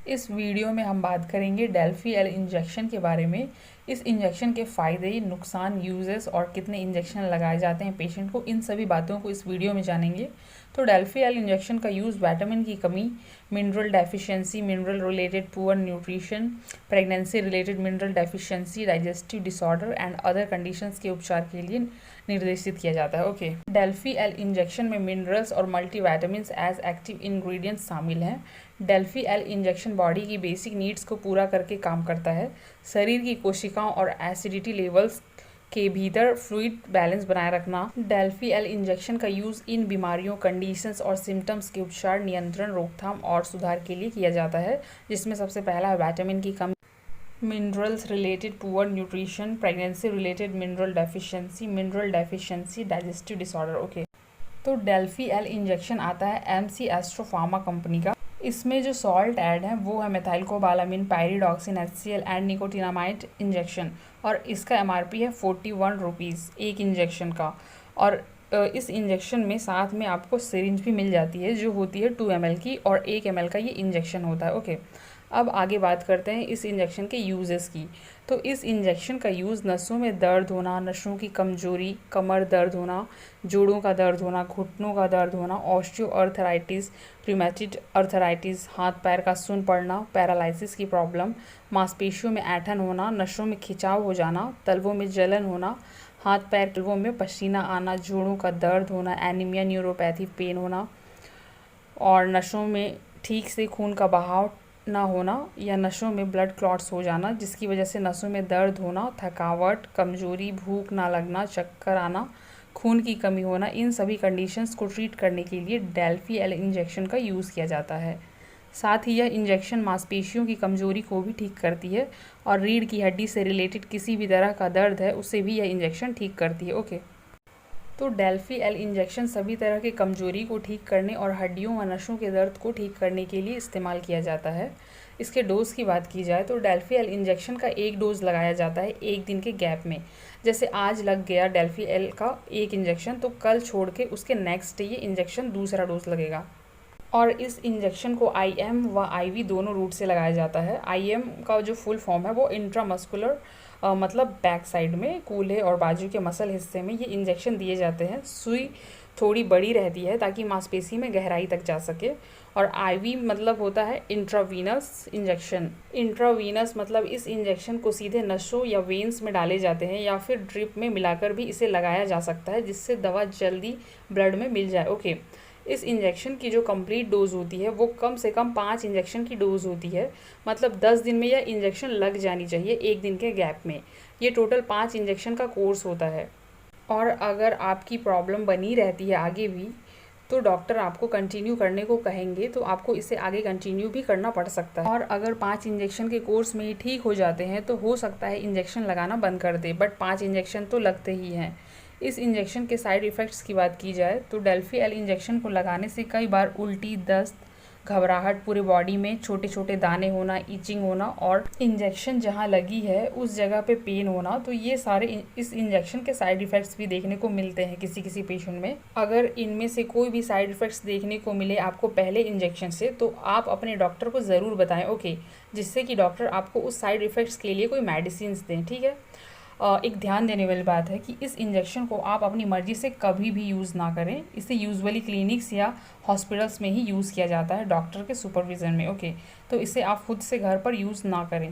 इस वीडियो में हम बात करेंगे डेल्फी एल इंजेक्शन के बारे में। इस इंजेक्शन के फ़ायदे, नुकसान, यूजेस और कितने इंजेक्शन लगाए जाते हैं पेशेंट को, इन सभी बातों को इस वीडियो में जानेंगे। तो डेल्फी एल इंजेक्शन का यूज़ विटामिन की कमी, mineral deficiency, mineral related poor nutrition, pregnancy related mineral deficiency, digestive disorder and other conditions के उपचार के लिए निर्देशित किया जाता है। ओके, डेल्फी एल इंजेक्शन में मिनरल्स और मल्टीविटामिन्स एज एक्टिव इंग्रेडिएंट्स शामिल हैं। डेल्फी एल इंजेक्शन बॉडी की बेसिक नीड्स को पूरा करके काम करता है। शरीर की कोशिकाओं और एसिडिटी लेवल्स के भीतर फ्लूइड बैलेंस बनाए रखना। डेल्फी एल इंजेक्शन का यूज़ इन बीमारियों, कंडीशंस और सिम्टम्स के उपचार, नियंत्रण, रोकथाम और सुधार के लिए किया जाता है, जिसमें सबसे पहला है विटामिन की कमी, minerals related poor nutrition, pregnancy related mineral deficiency, digestive disorder. Okay, तो डेल्फी एल इंजेक्शन आता है एमसी एस्ट्रो फार्मा कंपनी का। इसमें जो सॉल्ट ऐड है वो है methylcobalamin, pyridoxine, HCl and nicotinamide injection, और इसका MRP है 41 रुपीज़ एक इंजेक्शन का। और इस इंजेक्शन में साथ में आपको सिरिंज भी मिल जाती है जो होती है 2 ml की, और 1 ml का ये इंजेक्शन होता है। ओके, अब आगे बात करते हैं इस इंजेक्शन के यूजेस की। तो इस इंजेक्शन का यूज़ नसों में दर्द होना, नसों की कमजोरी, कमर दर्द होना, जोड़ों का दर्द होना, घुटनों का दर्द होना, ऑस्टियो अर्थराइटिस, रूमेटिड अर्थराइटिस, हाथ पैर का सुन्न पड़ना, पैरालिसिस की प्रॉब्लम, मांसपेशियों में ऐंठन होना, नसों में खिंचाव हो जाना, तलवों में जलन होना, हाथ पैर तलवों में पसीना आना, जोड़ों का दर्द होना, एनीमिया, न्यूरोपैथी, पेन होना, और नसों में ठीक से खून का बहाव ना होना या नसों में ब्लड क्लॉट्स हो जाना, जिसकी वजह से नसों में दर्द होना, थकावट, कमजोरी, भूख ना लगना, चक्कर आना, खून की कमी होना, इन सभी कंडीशंस को ट्रीट करने के लिए डेल्फी एल इंजेक्शन का यूज़ किया जाता है। साथ ही यह इंजेक्शन मांसपेशियों की कमजोरी को भी ठीक करती है, और रीढ़ की हड्डी से रिलेटेड किसी भी तरह का दर्द है उसे भी यह इंजेक्शन ठीक करती है। ओके, तो डेल्फी एल इंजेक्शन सभी तरह की कमजोरी को ठीक करने और हड्डियों व नसों के दर्द को ठीक करने के लिए इस्तेमाल किया जाता है। इसके डोज की बात की जाए तो डेल्फी एल इंजेक्शन का एक डोज लगाया जाता है 1 दिन के गैप में। जैसे आज लग गया डेल्फी एल का एक इंजेक्शन, तो कल छोड़ के उसके नेक्स्ट डे ये इंजेक्शन दूसरा डोज लगेगा। और इस इंजेक्शन को IM व IV दोनों रूट से लगाया जाता है। IM का जो फुल फॉर्म है वो इंट्रामस्कुलर, मतलब बैक साइड में कूल्हे और बाजू के मसल हिस्से में ये इंजेक्शन दिए जाते हैं। सुई थोड़ी बड़ी रहती है ताकि मांसपेशी में गहराई तक जा सके। और IV मतलब होता है इंट्रावीनस इंजेक्शन। इंट्रावीनस मतलब इस इंजेक्शन को सीधे नसों या वेन्स में डाले जाते हैं, या फिर ड्रिप में मिलाकर भी इसे लगाया जा सकता है, जिससे दवा जल्दी ब्लड में मिल जाए। ओके, इस इंजेक्शन की जो कंप्लीट डोज होती है वो कम से कम 5 इंजेक्शन की डोज होती है, मतलब 10 दिन में यह इंजेक्शन लग जानी चाहिए 1 दिन के गैप में। ये टोटल 5 इंजेक्शन का कोर्स होता है। और अगर आपकी प्रॉब्लम बनी रहती है आगे भी, तो डॉक्टर आपको कंटिन्यू करने को कहेंगे, तो आपको इसे आगे कंटिन्यू भी करना पड़ सकता है। और अगर 5 इंजेक्शन के कोर्स में ही ठीक हो जाते हैं तो हो सकता है इंजेक्शन लगाना बंद कर दे, बट 5 इंजेक्शन तो लगते ही हैं। इस इंजेक्शन के साइड इफ़ेक्ट्स की बात की जाए तो डेल्फी एल इंजेक्शन को लगाने से कई बार उल्टी, दस्त, घबराहट, पूरे बॉडी में छोटे छोटे दाने होना, ईचिंग होना, और इंजेक्शन जहां लगी है उस जगह पे पेन होना, तो ये सारे इस इंजेक्शन के साइड इफ़ेक्ट्स भी देखने को मिलते हैं किसी किसी पेशेंट में। अगर इनमें से कोई भी साइड इफ़ेक्ट्स देखने को मिले आपको पहले इंजेक्शन से, तो आप अपने डॉक्टर को ज़रूर बताएं। ओके, जिससे कि डॉक्टर आपको उस साइड इफ़ेक्ट्स के लिए कोई मेडिसिन दें। ठीक है, एक ध्यान देने वाली बात है कि इस इंजेक्शन को आप अपनी मर्ज़ी से कभी भी यूज़ ना करें। इसे यूजुअली क्लिनिक्स या हॉस्पिटल्स में ही यूज़ किया जाता है डॉक्टर के सुपरविज़न में। ओके, तो इसे आप खुद से घर पर यूज़ ना करें।